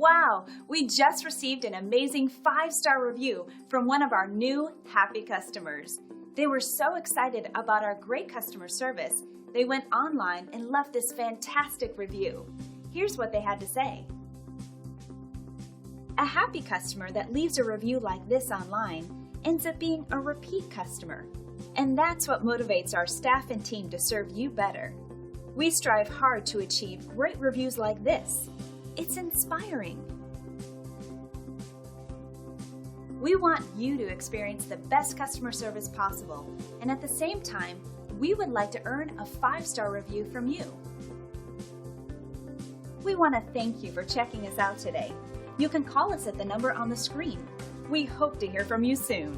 Wow, we just received an amazing 5-star review from one of our new happy customers. They were so excited about our great customer service, they went online and left this fantastic review. Here's what they had to say. A happy customer that leaves a review like this online ends up being a repeat customer. And that's what motivates our staff and team to serve you better. We strive hard to achieve great reviews like this. It's inspiring. We want you to experience the best customer service possible, and at the same time, we would like to earn a 5-star review from you. We want to thank you for checking us out today. You can call us at the number on the screen. We hope to hear from you soon.